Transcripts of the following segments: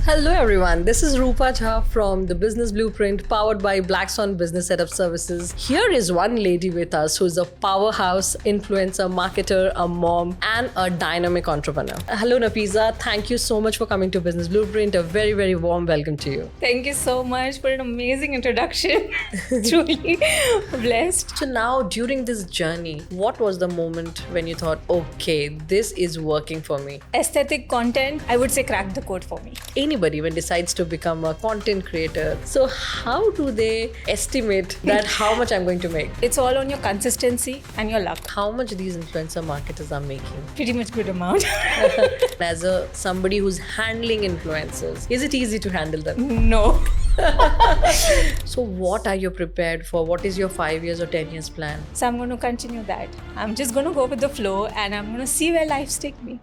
Hello everyone, this is Rupa Jha from the Business Blueprint powered by Blackstone Business Setup Services. Here is one lady with us who's a powerhouse influencer, marketer, a mom, and a dynamic entrepreneur. Hello Nafiza, thank you so much for coming to Business Blueprint. A very, very warm welcome to you. Thank you so much for an amazing introduction. Truly blessed. So now during this journey, what was the moment when you thought, okay, this is working for me? Aesthetic content, I would say, cracked the code for me. Anybody when decides to become a content creator, so how do they estimate that how much I'm going to make? It's all on your consistency and your luck. How much these influencer marketers are making? Pretty much good amount. As a somebody who's handling influencers, is it easy to handle them? No. So what are you prepared for? What is your 5 years or 10 years plan? So I'm going to continue that. I'm just going to go with the flow and I'm going to see where life's take me.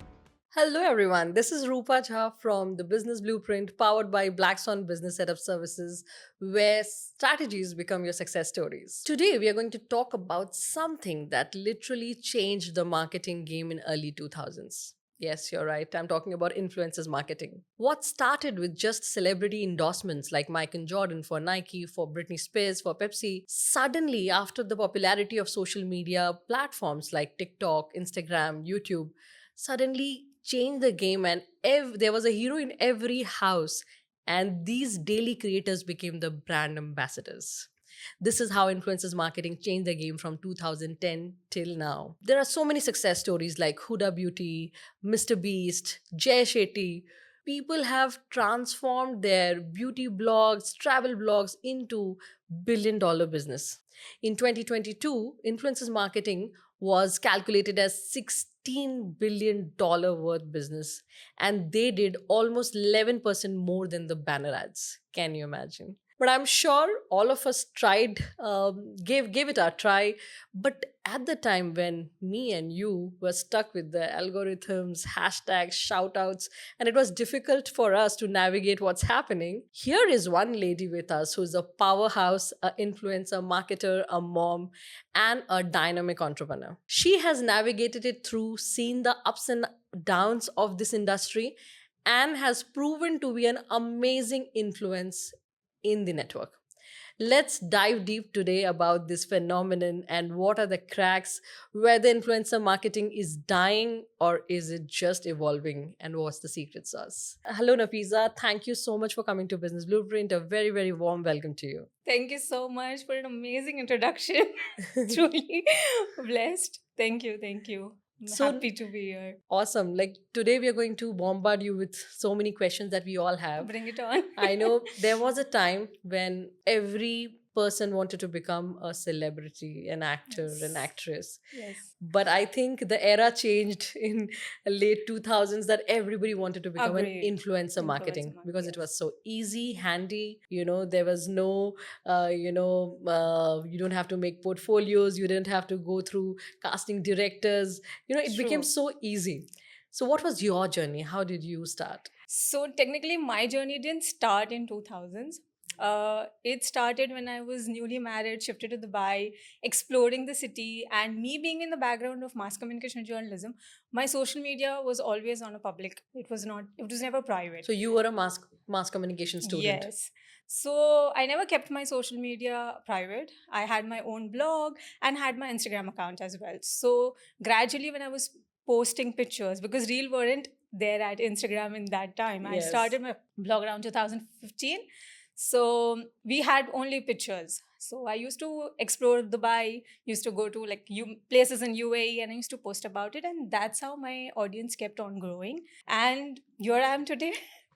Hello everyone, this is Rupa Jha from the Business Blueprint powered by Blackstone Business Setup Services, where strategies become your success stories. Today we are going to talk about something that literally changed the marketing game in early 2000s. Yes, you're right. I'm talking about influencers marketing. What started with just celebrity endorsements like Mike and Jordan for Nike, for Britney Spears, for Pepsi, suddenly after the popularity of social media platforms like TikTok, Instagram, YouTube, suddenly changed the game, and there was a hero in every house, and these daily creators became the brand ambassadors. This is how influencers marketing changed the game from 2010 till now. There are so many success stories like Huda Beauty, Mr. Beast, Jay Shetty. People have transformed their beauty blogs, travel blogs into billion-dollar business. In 2022, influencers marketing was calculated as $16 billion worth business, and they did almost 11% more than the banner ads. Can you imagine? But I'm sure all of us tried, gave it a try. But at the time when me and you were stuck with the algorithms, hashtags, shoutouts, and it was difficult for us to navigate what's happening, here is one lady with us who's a powerhouse, a influencer, marketer, a mom, and a dynamic entrepreneur. She has navigated it through, seen the ups and downs of this industry, and has proven to be an amazing influence in the network. Let's dive deep today about this phenomenon and what are the cracks, whether influencer marketing is dying or is it just evolving, and what's the secret sauce. Hello, Nafiza. Thank you so much for coming to Business Blueprint. A very, very warm welcome to you. Thank you so much for an amazing introduction. Truly blessed. Thank you. Thank you. I'm So- happy to be here. Awesome. Like today, we are going to bombard you with so many questions that we all have. Bring it on. I know there was a time when every person wanted to become a celebrity, an actor, an Yes. actress. Yes. But I think the era changed in late 2000s that everybody wanted to become Agreed. an influencer marketing because it was so easy, handy. You know, there was no, you don't have to make portfolios. You didn't have to go through casting directors. You know, it became True. so easy. So what was your journey? How did you start? So technically, my journey didn't start in 2000s. It started when I was newly married, shifted to Dubai, exploring the city, and me being in the background of mass communication journalism. My social media was always on a public. It was not. It was never private. So you were a mass communication student. Yes. So I never kept my social media private. I had my own blog and had my Instagram account as well. So gradually, when I was posting pictures, because Reel weren't there at Instagram in that time, I Yes. started my blog around 2015. So we had only pictures. So I used to explore Dubai, used to go to like places in UAE, and I used to post about it. And that's how my audience kept on growing. And here I am today,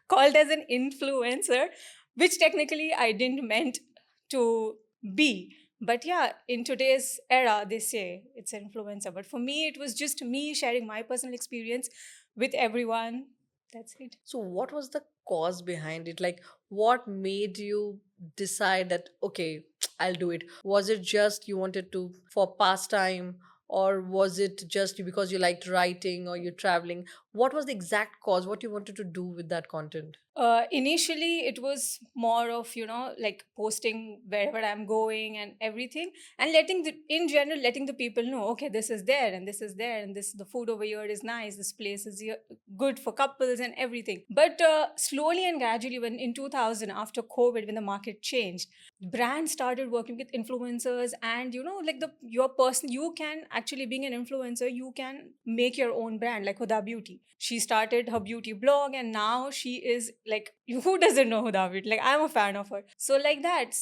called as an influencer, which technically I didn't meant to be. But yeah, in today's era, they say it's an influencer. But for me, it was just me sharing my personal experience with everyone. That's it. So what was the cause behind it? Like what made you decide that okay, I'll do it? Was it just you wanted to for pastime, or was it just because you liked writing or you're traveling? What was the exact cause? What you wanted to do with that content? Initially it was more of, like posting wherever I'm going and everything, and in general letting the people know, okay, this is there and this is there, and this, the food over here is nice, this place is good for couples and everything. But slowly and gradually, when in 2000, after COVID, when the market changed, brands started working with influencers, and like your person, you can actually, being an influencer, you can make your own brand. Like Huda Beauty, she started her beauty blog, and now she is like, who doesn't know Huda Beauty? Like, I'm a fan of her. So like that,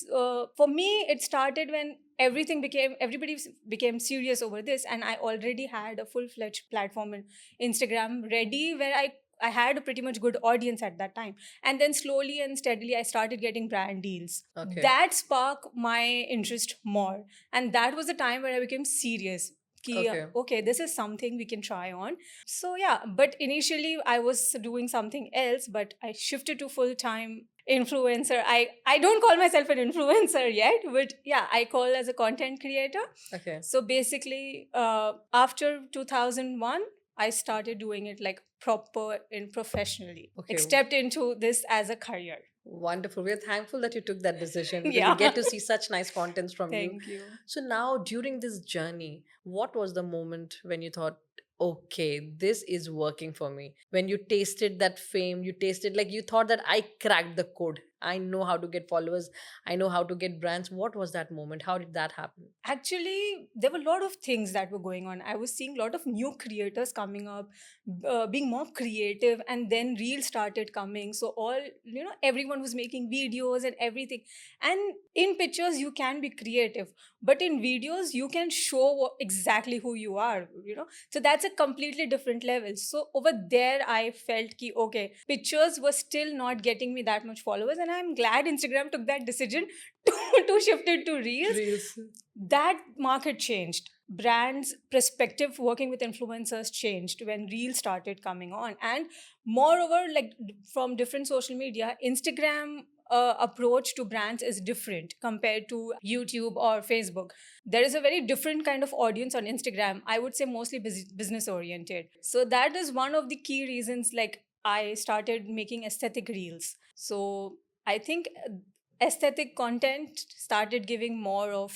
for me, it started when everybody became serious over this, and I already had a full-fledged platform in Instagram ready, where I had a pretty much good audience at that time. And then slowly and steadily, I started getting brand deals. Okay. That sparked my interest more. And that was the time where I became serious. Okay, this is something we can try on. So, yeah, but initially I was doing something else, but I shifted to full time influencer. I don't call myself an influencer yet, but yeah, I call as a content creator. Okay. So basically, after 2001, I started doing it like proper and professionally. Okay. Like, stepped into this as a career. Wonderful. We're thankful that you took that decision because Yeah. we get to see such nice contents from you. Thank you. So now, during this journey, what was the moment when you thought, okay, this is working for me? When you tasted that fame, you tasted, like, you thought that I cracked the code. I know how to get followers. I know how to get brands. What was that moment? How did that happen? Actually, there were a lot of things that were going on. I was seeing a lot of new creators coming up, being more creative, and then reels started coming. So all, everyone was making videos and everything. And in pictures, you can be creative, but in videos, you can show exactly who you are, So that's a completely different level. So over there, I felt ki, okay, pictures were still not getting me that much followers, and I'm glad Instagram took that decision to shift it to reels. Reels. That market changed. Brands' perspective working with influencers changed when reels started coming on. And moreover, like from different social media, Instagram approach to brands is different compared to YouTube or Facebook. There is a very different kind of audience on Instagram. I would say mostly business oriented. So that is one of the key reasons, like, I started making aesthetic reels. So I think aesthetic content started giving more of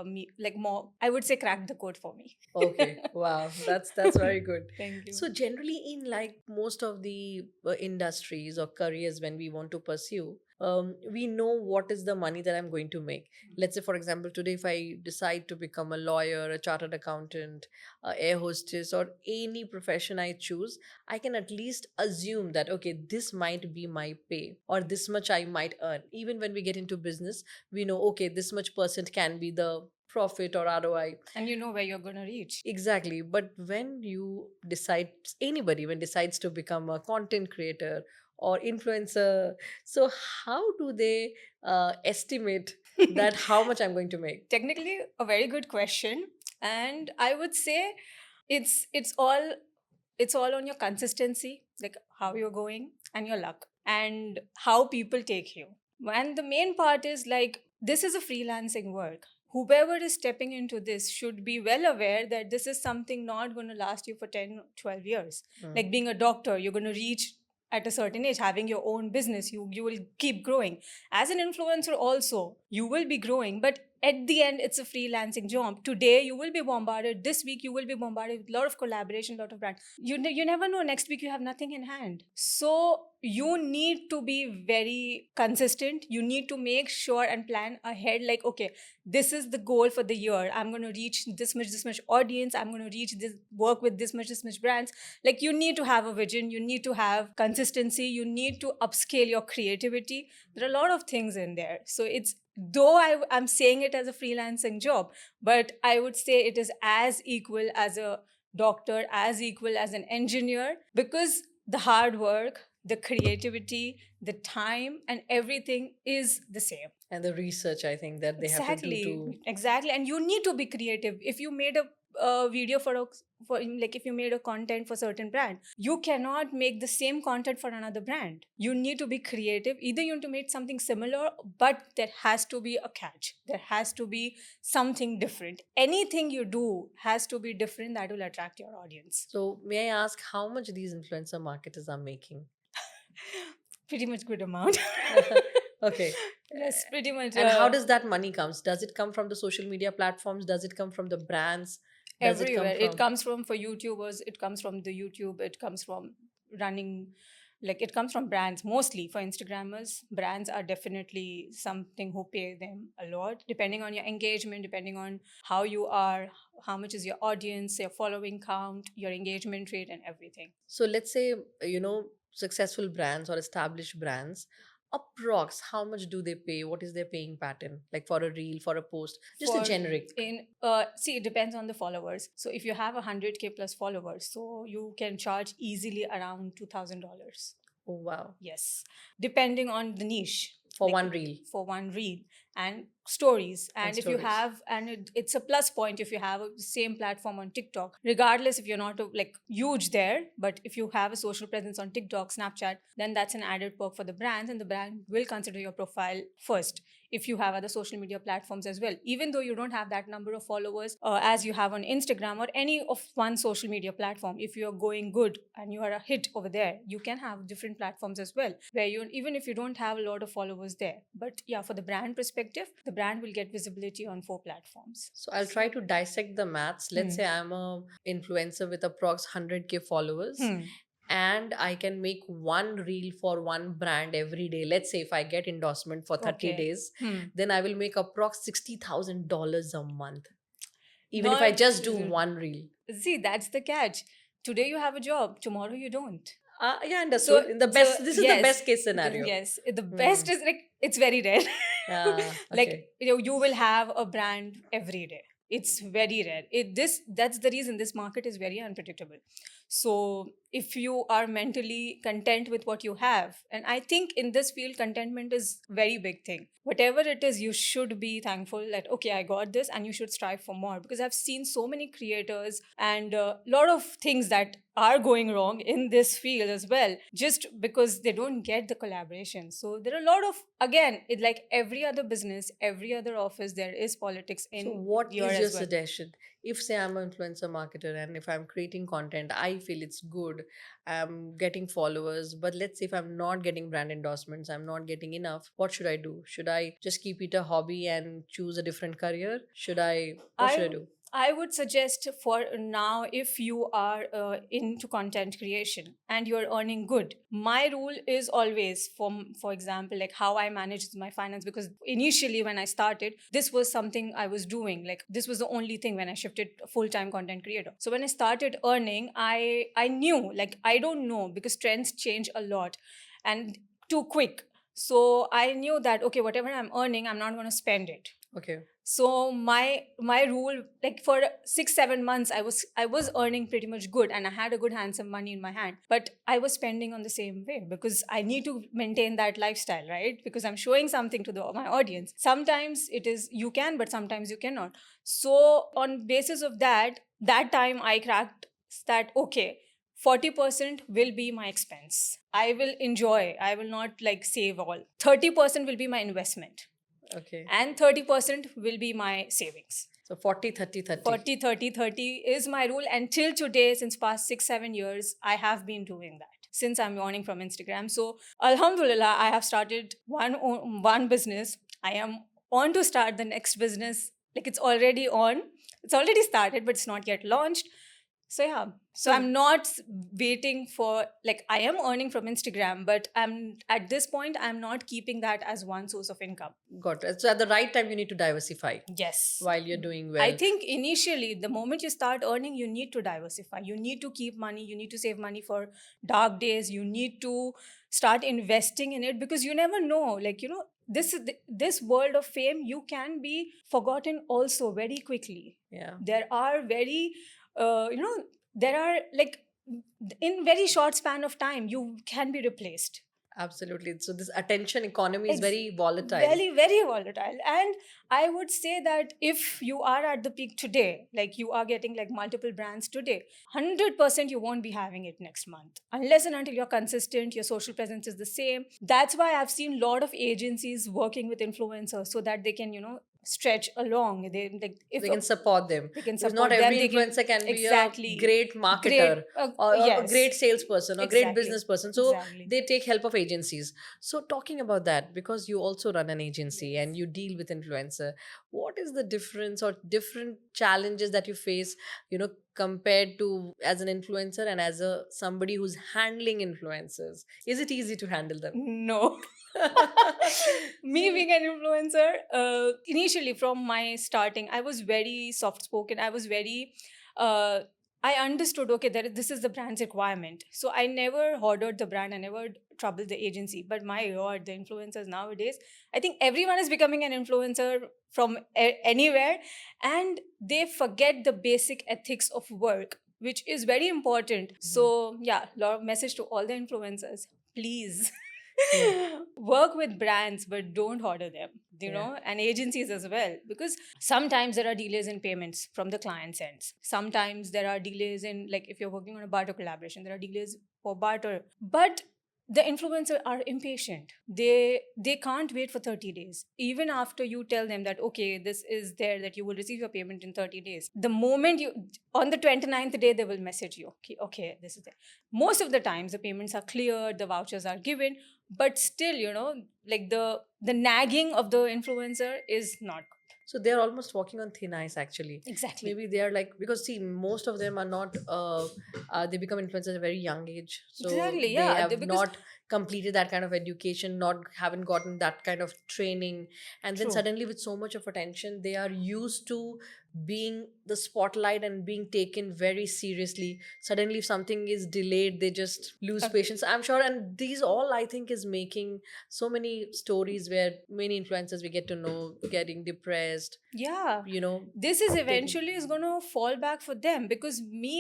me, like more, I would say, crack the code for me. Okay. Wow. That's very good. Thank you. So generally, in like most of the industries or careers, when we want to pursue, we know what is the money that I'm going to make. Let's say, for example, today, if I decide to become a lawyer, a chartered accountant, a air hostess, or any profession I choose, I can at least assume that, okay, this might be my pay, or this much I might earn. Even when we get into business, we know, okay, this much percent can be the profit or ROI. And you know where you're going to reach. Exactly. But when you decide, anybody when decides to become a content creator or influencer, so how do they estimate that how much I'm going to make? Technically, a very good question. And I would say it's all on your consistency, like how you're going, and your luck, and how people take you. And the main part is, like, this is a freelancing work. Whoever is stepping into this should be well aware that this is something not going to last you for 10, 12 years. Like being a doctor, you're going to reach at a certain age. Having your own business, you will keep growing. As an influencer also, you will be growing, but at the end, it's a freelancing job. Today, you will be bombarded. This week, you will be bombarded with a lot of collaboration, a lot of brand. You never know. Next week, you have nothing in hand. So you need to be very consistent. You need to make sure and plan ahead. Like, okay, this is the goal for the year. I'm going to reach this much audience. I'm going to reach this, work with this much brands. Like, you need to have a vision. You need to have consistency. You need to upscale your creativity. There are a lot of things in there. So it's, though I'm saying it as a freelancing job, but I would say it is as equal as a doctor, as equal as an engineer, because the hard work, the creativity, the time, and everything is the same. And the research, I think, that they have to do to... Exactly. And you need to be creative. If you made a video for like if you made a content for certain brand, you cannot make the same content for another brand. You need to be creative. Either you need to make something similar, but there has to be a catch. There has to be something different. Anything you do has to be different that will attract your audience. So may I ask how much these influencer marketers are making? Pretty much good amount. Okay. Yes, pretty much. And how does that money comes? Does it come from the social media platforms? Does it come from the brands? Does it come Everywhere from? it comes from, for YouTubers it comes from the YouTube, it comes from running, like it comes from brands mostly. For Instagrammers, brands are definitely something who pay them a lot, depending on your engagement, depending on how you are, how much is your audience, your following count, your engagement rate, and everything. So let's say, successful brands or established brands, approx how much do they pay? What is their paying pattern? Like for a reel, for a post, just a For generic. in See, it depends on the followers. So if you have 100K plus followers, so you can charge easily around $2,000. Oh wow. Yes, depending on the niche. For Like, one reel. for one reel and stories. And if you stories. have, and it's a plus point if you have the same platform on TikTok, regardless if you're not like huge there, but if you have a social presence on TikTok, Snapchat, then that's an added perk for the brands, and the brand will consider your profile first if you have other social media platforms as well. Even though you don't have that number of followers as you have on Instagram or any of one social media platform, if you're going good and you are a hit over there, you can have different platforms as well, where you, even if you don't have a lot of followers there. But yeah, for the brand perspective, the brand will get visibility on 4 platforms. So I'll try to dissect the maths. Let's say I'm a influencer with approx 100K followers. And I can make one reel for one brand every day. Let's say if I get endorsement for 30 Okay. days, then I will make approx $60,000 a month. Even if I Not- just do one reel. See, that's the catch. Today you have a job, tomorrow you don't. Yeah, understood. In the best, this is the yes, best case scenario. Yes, the best is like it's very rare. Like Okay. you will have a brand every day. It's very rare. That's the reason this market is very unpredictable. So if you are mentally content with what you have, and I think in this field contentment is very big thing. Whatever it is, you should be thankful that okay, I got this, and you should strive for more, because I've seen so many creators and a lot of things that are going wrong in this field as well, just because they don't get the collaboration. So there are a lot of, again, it like every other business, every other office, there is politics in So what your is your as well. suggestion? If say I'm an influencer marketer and if I'm creating content, I feel it's good, I'm getting followers, but let's say if I'm not getting brand endorsements, I'm not getting enough, what should I do? Should I just keep it a hobby and choose a different career? What should I do? I would suggest for now, if you are into content creation and you're earning good, my rule is always, for example, like how I manage my finance, because initially when I started, this was something I was doing. Like this was the only thing when I shifted full-time content creator. So when I started earning, I knew, like I don't know, because trends change a lot and too quick. So I knew that okay, whatever I'm earning, I'm not going to spend it. Okay. So my rule, like for 6-7 months, I was earning pretty much good, and I had a good handsome money in my hand, but I was spending on the same way because I need to maintain that lifestyle, right? Because I'm showing something to my audience. Sometimes it is you can, but sometimes you cannot. So on basis of that time I cracked that okay, 40% will be my expense. I will enjoy. I will not like save all. 30% will be my investment. Okay. And 30% will be my savings. So 40, 30, 30. 40, 30, 30 is my rule. And till today, since past 6-7 years, I have been doing that since I'm earning from Instagram. So Alhamdulillah, I have started one business. I am on to start the next business. Like it's already on. It's already started, but it's not yet launched. So yeah, so I'm not waiting for, like I am earning from Instagram, but I'm at this point, I'm not keeping that as one source of income. Got it. So at the right time, you need to diversify Yes. while you're doing well. I think initially, the moment you start earning, you need to diversify. You need to keep money. You need to save money for dark days. You need to start investing in it, because you never know. Like, you know, this world of fame, you can be forgotten also very quickly. Yeah. There are very, there are like in very short span of time, you can be replaced. Absolutely. So this attention economy is Ex- very volatile. Very, very volatile. And I would say that if you are at the peak today, like you are getting like multiple brands today, 100% you won't be having it next month unless and until you're consistent, your social presence is the same. That's why I've seen a lot of agencies working with influencers so that they can, stretch along. They like if They can support them they can because not support them, every they can influencer can be a exactly great marketer great or a yes, great salesperson or great exactly, business person. So exactly. they take help of agencies. So talking about that, because you also run an agency Yes. and you deal with influencer, what is the difference or different challenges that you face, compared to as an influencer and as a somebody who's handling influencers? Is it easy to handle them? No. Me being an influencer, initially from my starting, I was very soft spoken. I was very, uh, I understood, okay, this is the brand's requirement. So I never hoarded the brand, I never troubled the agency. But my God, the influencers nowadays, I think everyone is becoming an influencer from anywhere, and they forget the basic ethics of work, which is very important. So, yeah, lot of message to all the influencers. Please Yeah. work with brands, but don't order them, Yeah. and agencies as well, because sometimes there are delays in payments from the client's ends. Sometimes there are delays in, like, if you're working on a barter collaboration, there are delays for barter. But the influencers are impatient. They can't wait for 30 days even after you tell them that, okay, this is there, that you will receive your payment in 30 days. The moment you, on the 29th day, they will message you, okay, okay, this is it. Most of the times the payments are cleared, the vouchers are given, but still, like the nagging of the influencer is not So they're almost walking on thin ice, actually. exactly. Maybe they are like, because see, most of them are not. They become influencers at a very young age, so Exactly, they yeah, have because not completed that kind of education, not haven't gotten that kind of training, and then true. suddenly with so much of attention, they are used to being the spotlight and being taken very seriously. Suddenly, if something is delayed, they just lose Agree. patience. I'm sure, and these all I think is making so many stories where many influencers we get to know getting depressed, Yeah, you know this is taking. eventually is going to fall back for them, because me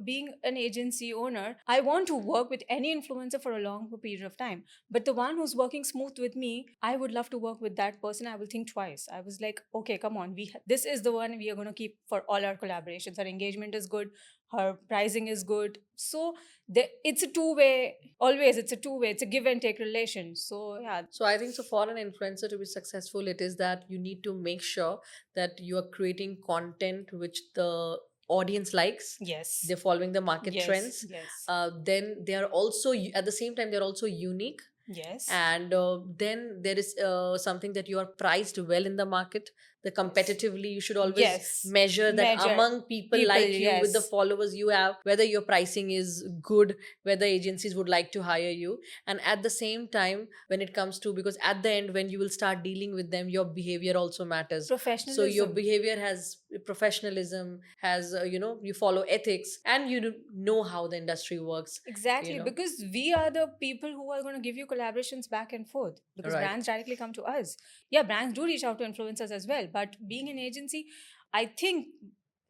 being an agency owner, I want to work with any influencer for a long period of time. But the one who's working smooth with me, I would love to work with that person. I will think twice. I was like, okay, come on, this is the one we are going to keep for all our collaborations. Our engagement is good, her pricing is good. So it's a two-way, always it's a two-way, it's a give and take relation. So yeah. So I think so for an influencer to be successful, it is that you need to make sure that you are creating content which the audience likes. Yes. They're following the market Yes. trends. Yes. Then they are also at the same time they're also unique, Yes. and then there is something that you are priced well in the market. The competitively, you should always Yes. measure that Measure. among people People, like you, with the yes. followers you have, whether your pricing is good, whether agencies would like to hire you. And at the same time, when it comes to, because at the end when you will start dealing with them, your behavior also matters. So your Professionalism. behavior has professionalism, has you follow ethics, and you know how the industry works. Exactly, because we are the people who are going to give you collaborations back and forth, because Right. brands directly come to us. Yeah, brands do reach out to influencers as well, but being an agency, I think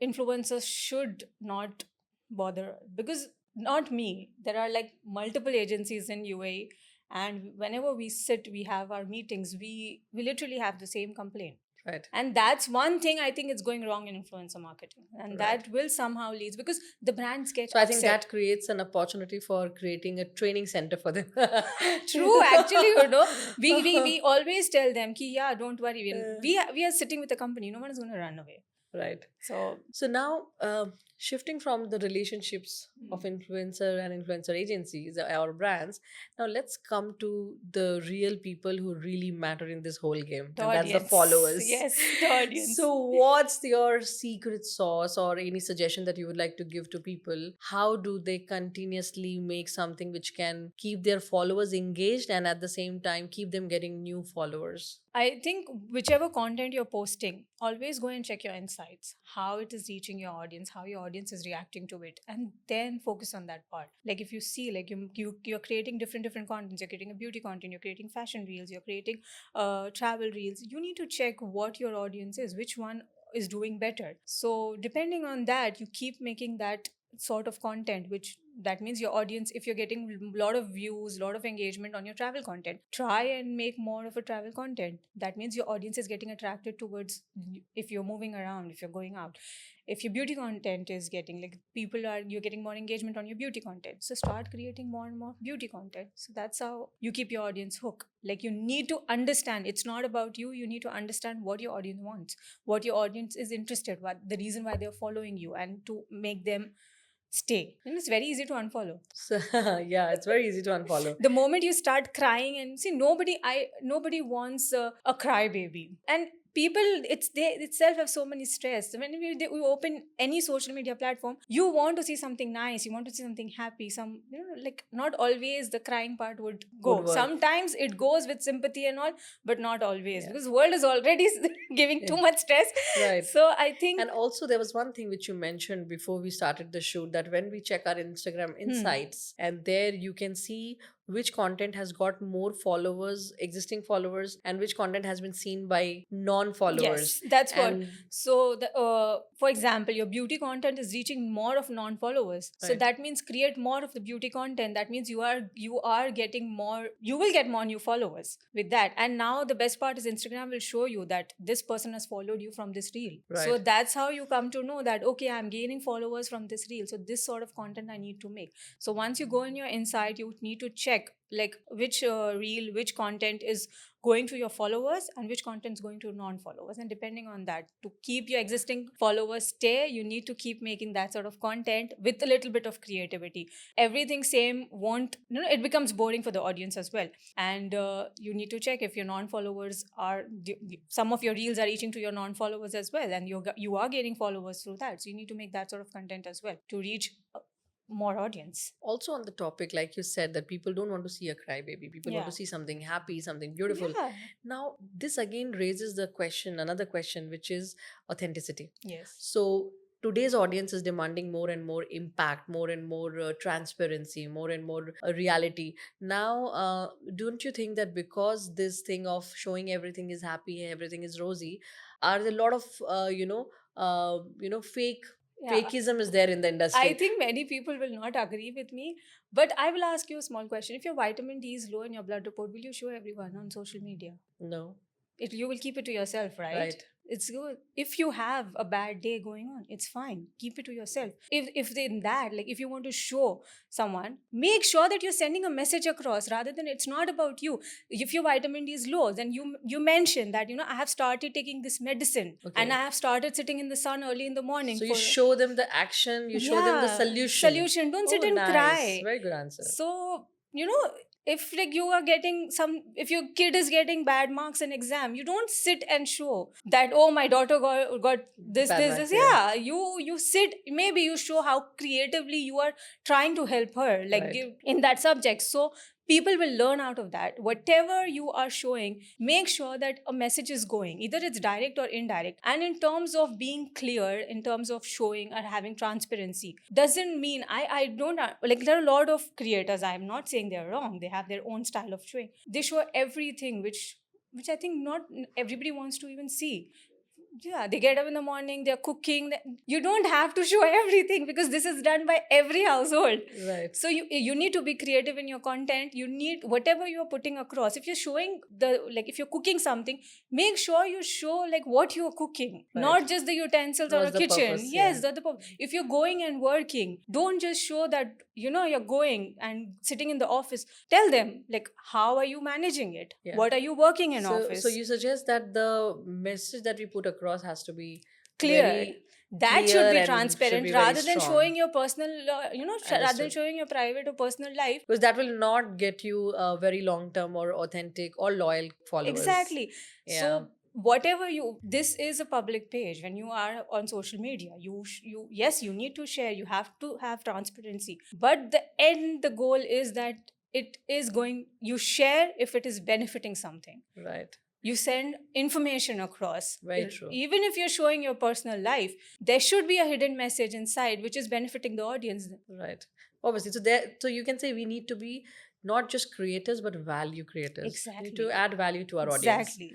influencers should not bother, because not me. There are like multiple agencies in UAE, and whenever we sit, we have our meetings, we literally have the same complaint. Right. And that's one thing I think is going wrong in influencer marketing, and Right. that will somehow lead, because the brands get So I think upset. that creates an opportunity for creating a training center for them. True, actually, we always tell them ki, yeah, don't worry, we are sitting with a company, no one is going to run away. Right. So So now, shifting from the relationships of influencer and influencer agencies or brands, now let's come to the real people who really matter in this whole game, the and that's the audience, followers. yes, the audience. So, what's your secret sauce or any suggestion that you would like to give to people? How do they continuously make something which can keep their followers engaged and at the same time keep them getting new followers? I think whichever content you're posting, always go and check your insights, how it is reaching your audience, how your audience is reacting to it, and then focus on that part. Like if you see, like you're creating different contents, you're creating a beauty content, you're creating fashion reels, you're creating travel reels. You need to check what your audience is, which one is doing better. So depending on that, you keep making that sort of content which That means your audience, if you're getting a lot of views, a lot of engagement on your travel content, try and make more of a travel content. That means your audience is getting attracted towards if you're moving around, if you're going out. If your beauty content is getting like you're getting more engagement on your beauty content, so start creating more and more beauty content. So that's how you keep your audience hooked. Like, you need to understand, it's not about you. You need to understand what your audience wants, what your audience is interested, what the reason why they're following you, and to make them stay. And it's very easy to unfollow. So yeah, it's very easy to unfollow. The moment you start crying, and see, nobody wants a crybaby. And people, they itself have so many stress. When we open any social media platform, you want to see something nice, you want to see something happy, like, not always the crying part would go. Would work. Sometimes it goes with sympathy and all, but not always, Yeah. because the world is already giving too much stress. Right. So I think, And also, there was one thing which you mentioned before we started the shoot, that when we check our Instagram insights, and there you can see which content has got more followers, existing followers, and which content has been seen by non-followers. yes, that's what. And So, for example, your beauty content is reaching more of non-followers. So Right. that means create more of the beauty content. That means you are getting more. You will get more new followers with that. And now the best part is Instagram will show you that this person has followed you from this reel. So Right. that's how you come to know that, okay, I'm gaining followers from this reel. So this sort of content I need to make. So once you go in your insight, you need to check like which reel, which content is going to your followers and which content is going to non-followers. And depending on that, to keep your existing followers stay, you need to keep making that sort of content with a little bit of creativity. Everything same won't, it becomes boring for the audience as well. And you need to check if your non-followers are, some of your reels are reaching to your non-followers as well, and you are gaining followers through that. So you need to make that sort of content as well to reach more audience. Also on the topic, like you said, that people don't want to see a crybaby. People want Yeah. to see something happy, something beautiful. Yeah. Now, this again raises the question, another question, which is authenticity. Yes. So today's audience is demanding more and more impact, more and more transparency, more and more reality. Now, don't you think that because this thing of showing everything is happy, everything is rosy, are there a lot of fake Yeah. fakeism is there in the industry? I think many people will not agree with me, but I will ask you a small question. If your vitamin D is low in your blood report, will you show everyone on social media? No. You will keep it to yourself, right? Right. It's good. If you have a bad day going on, it's fine. Keep it to yourself. If in that, like, if you want to show someone, make sure that you're sending a message across rather than it's not about you. If your vitamin D is low, then you mention that, I have started taking this medicine Okay. and I have started sitting in the sun early in the morning. So you show them the action, you show them the Yeah, solution. Solution. Don't sit Oh, and nice. cry. Very good answer. So, if like you are getting if your kid is getting bad marks in exam, you don't sit and show that, oh, my daughter got this, Bad this, marks, this. Yeah, you sit, maybe you show how creatively you are trying to help her, like Right. give in that subject. So people will learn out of that. Whatever you are showing, make sure that a message is going, either it's direct or indirect. And in terms of being clear, in terms of showing or having transparency, doesn't mean I don't like, there are a lot of creators, I'm not saying they're wrong, they have their own style of showing. They show everything which I think not everybody wants to even see. Yeah, they get up in the morning, they're cooking. You don't have to show everything because this is done by every household. Right. So you need to be creative in your content. You need whatever you're putting across. If you're showing if you're cooking something, make sure you show like what you're cooking, Right. not just the utensils or What's a the kitchen. purpose, Yes, yeah. that's the purpose. If you're going and working, don't just show that you're going and sitting in the office. Tell them like, how are you managing it? Yeah. What are you working in office? So you suggest that the message that we put across has to be Clear. very That should clear be and transparent should be very rather than strong. showing your personal, rather than Understood. showing your private or personal life. Because that will not get you very long term or authentic or loyal followers. Exactly. Yeah. So whatever this is a public page. When you are on social media, yes, you need to share, you have to have transparency, but the goal is that you share if it is benefiting something. Right. You send information across. Very true. Even if you're showing your personal life, there should be a hidden message inside which is benefiting the audience. Right. Obviously. So you can say we need to be not just creators but value creators. We need Exactly. to add value to our audience. Exactly.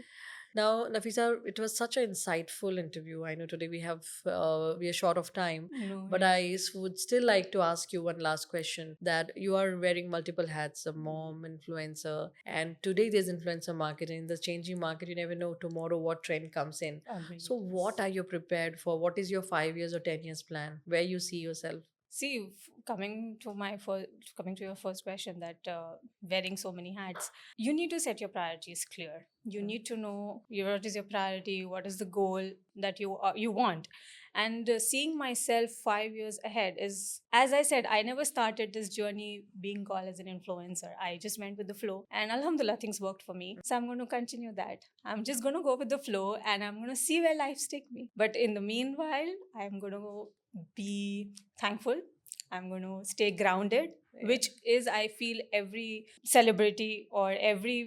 Now, Nafisa, it was such an insightful interview. I know today we are short of time, No but worries. would still like to ask you one last question. That you are wearing multiple hats, a mom, influencer, and today there's influencer marketing. In the changing market, you never know tomorrow what trend comes in. Agreed. So, what are you prepared for? What is your 5 years or 10 years plan? Where you see yourself? See, coming to your first question, that wearing so many hats, you need to set your priorities clear. You Mm. need to know what is your priority, what is the goal that you want, and seeing myself 5 years ahead is, as I said, I never started this journey being called as an influencer. I just went with the flow, and Alhamdulillah, things worked for me. So I'm going to continue that. I'm just going to go with the flow, and I'm going to see where life take me. But in the meanwhile, I'm going to be thankful. I'm going to stay grounded, Yeah. which is, I feel, every celebrity or every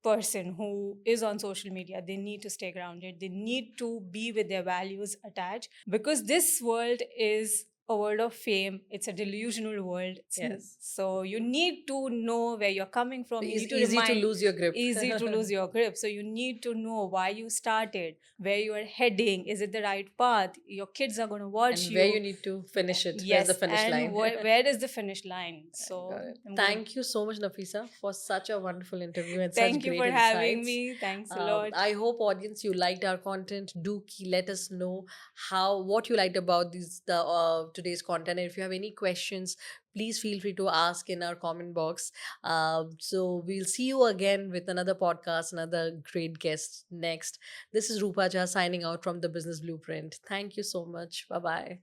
person who is on social media, they need to stay grounded. They need to be with their values attached, because this world is a world of fame. It's a delusional world. Yes. So you need to know where you're coming from. You It's need to easy to remind, lose your grip. easy to lose your grip. So you need to know why you started, where you are heading. Is it the right path? Your kids are going to watch And where you you. need to finish it. Where's the Yes, finish and line? where is the finish line? So Got it. I'm gonna Thank you so much, Nafisa, for such a wonderful interview and such thank you great for having insights. me. Thanks a lot. I hope audience you liked our content. Let us know how what you liked about the today's content. And if you have any questions, please feel free to ask in our comment box. So we'll see you again with another podcast, another great guest next. This is Rupa Jha signing out from the Business Blueprint. Thank you so much. Bye bye.